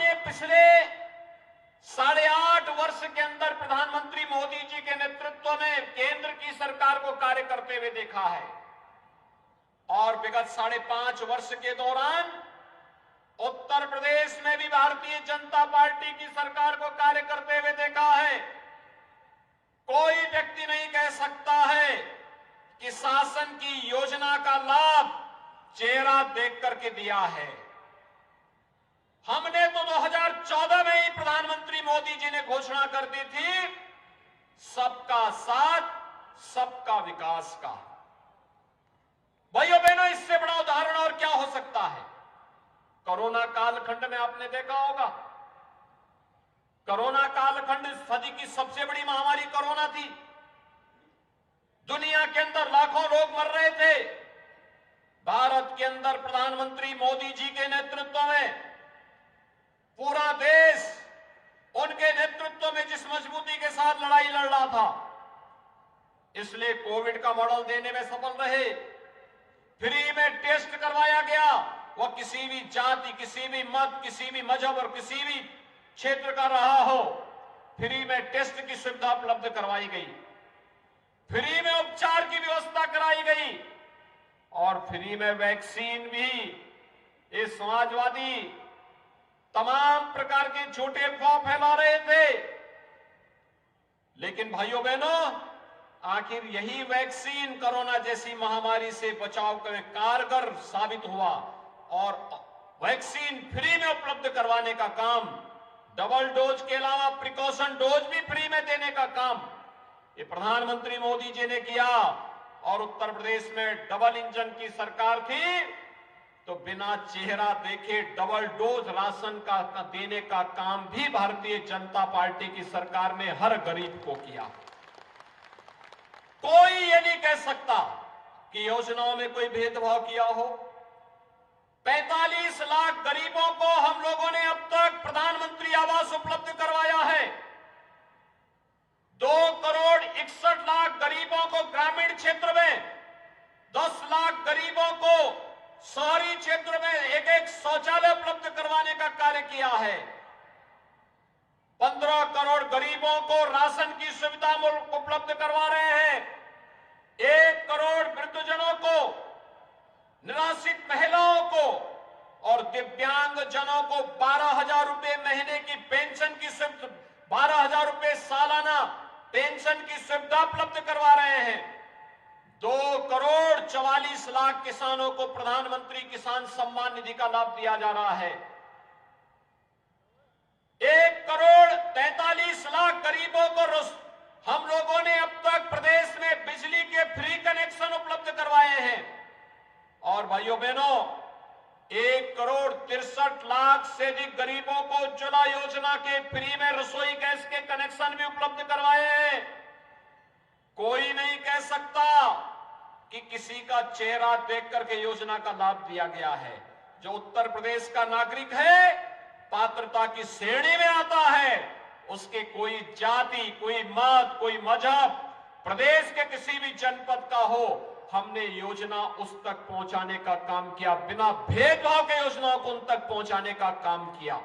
हमने पिछले 8.5 वर्ष के अंदर प्रधानमंत्री मोदी जी के नेतृत्व में केंद्र की सरकार को कार्य करते हुए देखा है और विगत 5.5 वर्ष के दौरान उत्तर प्रदेश में भी भारतीय जनता पार्टी की सरकार को कार्य करते हुए देखा है। कोई व्यक्ति नहीं कह सकता है कि शासन की योजना का लाभ चेहरा देख करके दिया है। हमने तो 2014 में ही प्रधानमंत्री मोदी जी ने घोषणा कर दी थी सबका साथ सबका विकास का। भाइयों बहनों, इससे बड़ा उदाहरण और क्या हो सकता है। कोरोना कालखंड में आपने देखा होगा, कोरोना कालखंड सदी की सबसे बड़ी महामारी कोरोना थी। दुनिया के अंदर लाखों लोग मर रहे थे। भारत के अंदर प्रधानमंत्री मोदी जी के नेतृत्व में पूरा देश उनके नेतृत्व में जिस मजबूती के साथ लड़ाई लड़ रहा था, इसलिए कोविड का मॉडल देने में सफल रहे। फ्री में टेस्ट करवाया गया, वह किसी भी जाति, किसी भी मत, किसी भी मजहब और किसी भी क्षेत्र का रहा हो, फ्री में टेस्ट की सुविधा उपलब्ध करवाई गई, फ्री में उपचार की व्यवस्था कराई गई और फ्री में वैक्सीन भी। ये समाजवादी तमाम प्रकार के झूठे अफवाह फैला रहे थे, लेकिन भाइयों बहनों, आखिर यही वैक्सीन कोरोना जैसी महामारी से बचाव में कारगर साबित हुआ और वैक्सीन फ्री में उपलब्ध करवाने का काम, डबल डोज के अलावा प्रिकॉशन डोज भी फ्री में देने का काम ये प्रधानमंत्री मोदी जी ने किया। और उत्तर प्रदेश में डबल इंजन की सरकार थी तो बिना चेहरा देखे डबल डोज राशन का देने का काम भी भारतीय जनता पार्टी की सरकार ने हर गरीब को किया। कोई ये नहीं कह सकता कि योजनाओं में कोई भेदभाव किया हो। 45 लाख गरीबों को हम लोगों ने अब तक प्रधानमंत्री आवास उपलब्ध करवाया है। 2,61,00,000 गरीबों को ग्रामीण क्षेत्र में, 10 लाख गरीबों को शहरी क्षेत्र में एक शौचालय उपलब्ध करवाने का कार्य किया है। 15 करोड़ गरीबों को राशन की सुविधा उपलब्ध करवा रहे हैं। 1 करोड़ वृद्धजनों को, निराश्रित महिलाओं को और दिव्यांग जनों को 12,000 रुपए महीने की पेंशन की सुविधा, 12,000 रुपए सालाना पेंशन की सुविधा उपलब्ध करवा रहे हैं। 2,44,00,000 किसानों को प्रधानमंत्री किसान सम्मान निधि का लाभ दिया जा रहा है। 1,43,00,000 गरीबों को हम लोगों ने अब तक प्रदेश में बिजली के फ्री कनेक्शन उपलब्ध करवाए हैं। और भाइयों बहनों, 1,63,00,000 से अधिक गरीबों को उज्ज्वला योजना के फ्री में रसोई गैस के कनेक्शन भी उपलब्ध करवाए हैं। कोई नहीं कह सकता कि किसी का चेहरा देख करके योजना का लाभ दिया गया है। जो उत्तर प्रदेश का नागरिक है, पात्रता की श्रेणी में आता है, उसके कोई जाति, कोई मत, कोई मजहब, प्रदेश के किसी भी जनपद का हो, हमने योजना उस तक पहुंचाने का काम किया। बिना भेदभाव के योजनाओं को उन तक पहुंचाने का काम किया।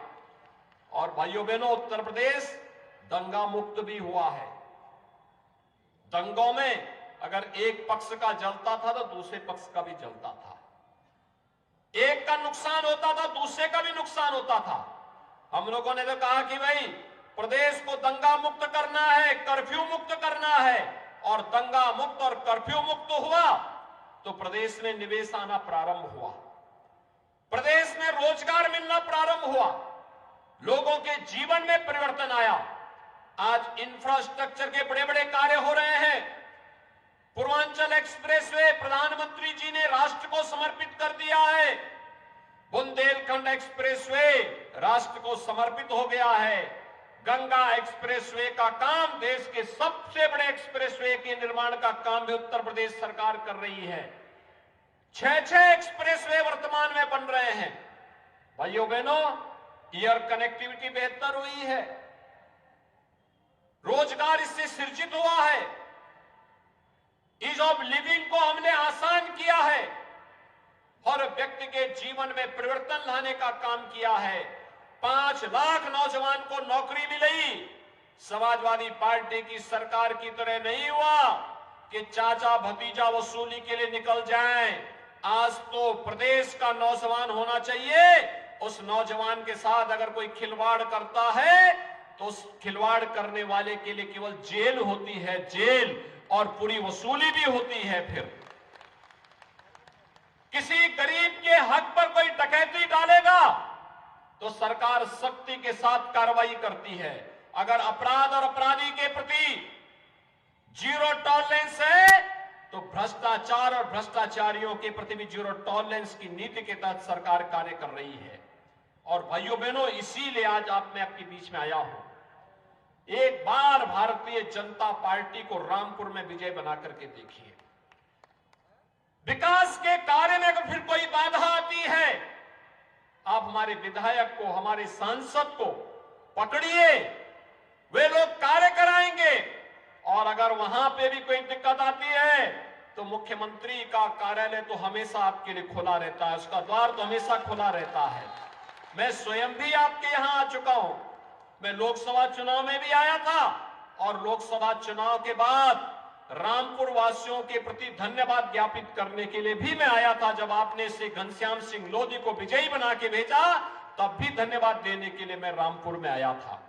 और भाइयों बहनों, उत्तर प्रदेश दंगा मुक्त भी हुआ है। दंगों में अगर एक पक्ष का जलता था तो दूसरे पक्ष का भी जलता था। एक का नुकसान होता था, दूसरे का भी नुकसान होता था। हम लोगों ने तो कहा कि भाई प्रदेश को दंगा मुक्त करना है, कर्फ्यू मुक्त करना है, और दंगा मुक्त और कर्फ्यू मुक्त हुआ तो प्रदेश में निवेश आना प्रारंभ हुआ, प्रदेश में रोजगार मिलना प्रारंभ हुआ, लोगों के जीवन में परिवर्तन आया। आज इंफ्रास्ट्रक्चर के बड़े बड़े कार्य हो रहे हैं। पूर्वांचल एक्सप्रेसवे प्रधानमंत्री जी ने राष्ट्र को समर्पित कर दिया है। बुंदेलखंड एक्सप्रेसवे राष्ट्र को समर्पित हो गया है। गंगा एक्सप्रेसवे का काम, देश के सबसे बड़े एक्सप्रेसवे के निर्माण का काम भी उत्तर प्रदेश सरकार कर रही है। 6 एक्सप्रेसवे वर्तमान में बन रहे हैं। भाइयों बहनों, एयर कनेक्टिविटी बेहतर हुई है, रोजगार इससे सृजित हुआ है, ईज ऑफ लिविंग को हमने आसान किया है, हर व्यक्ति के जीवन में परिवर्तन लाने का काम किया है। 5 लाख नौजवान को नौकरी मिली। समाजवादी पार्टी की सरकार की तरह नहीं हुआ कि चाचा भतीजा वसूली के लिए निकल जाएं। आज तो प्रदेश का नौजवान होना चाहिए। उस नौजवान के साथ अगर कोई खिलवाड़ करता है तो उस खिलवाड़ करने वाले के लिए केवल जेल होती है, जेल, और पूरी वसूली भी होती है। फिर किसी गरीब के हक पर कोई डकैती डालेगा तो सरकार सख्ती के साथ कार्रवाई करती है। अगर अपराध और अपराधी के प्रति जीरो टॉलरेंस है तो भ्रष्टाचार और भ्रष्टाचारियों के प्रति भी जीरो टॉलरेंस की नीति के तहत सरकार कार्य कर रही है। और भाइयों बहनों, इसीलिए आज मैं आपके बीच में आया हूं। एक बार भारतीय जनता पार्टी को रामपुर में विजय बना करके देखिए। विकास के कार्य में अगर फिर कोई बाधा आती है, आप हमारे विधायक को, हमारे सांसद को पकड़िए, वे लोग कार्य कराएंगे। और अगर वहां पे भी कोई दिक्कत आती है तो मुख्यमंत्री का कार्यालय तो हमेशा आपके लिए खुला रहता है, उसका द्वार तो हमेशा खुला रहता है। मैं स्वयं भी आपके यहां आ चुका हूं। मैं लोकसभा चुनाव में भी आया था और लोकसभा चुनाव के बाद रामपुर वासियों के प्रति धन्यवाद ज्ञापित करने के लिए भी मैं आया था। जब आपने श्री घनश्याम सिंह लोधी को विजयी बना के भेजा, तब भी धन्यवाद देने के लिए मैं रामपुर में आया था।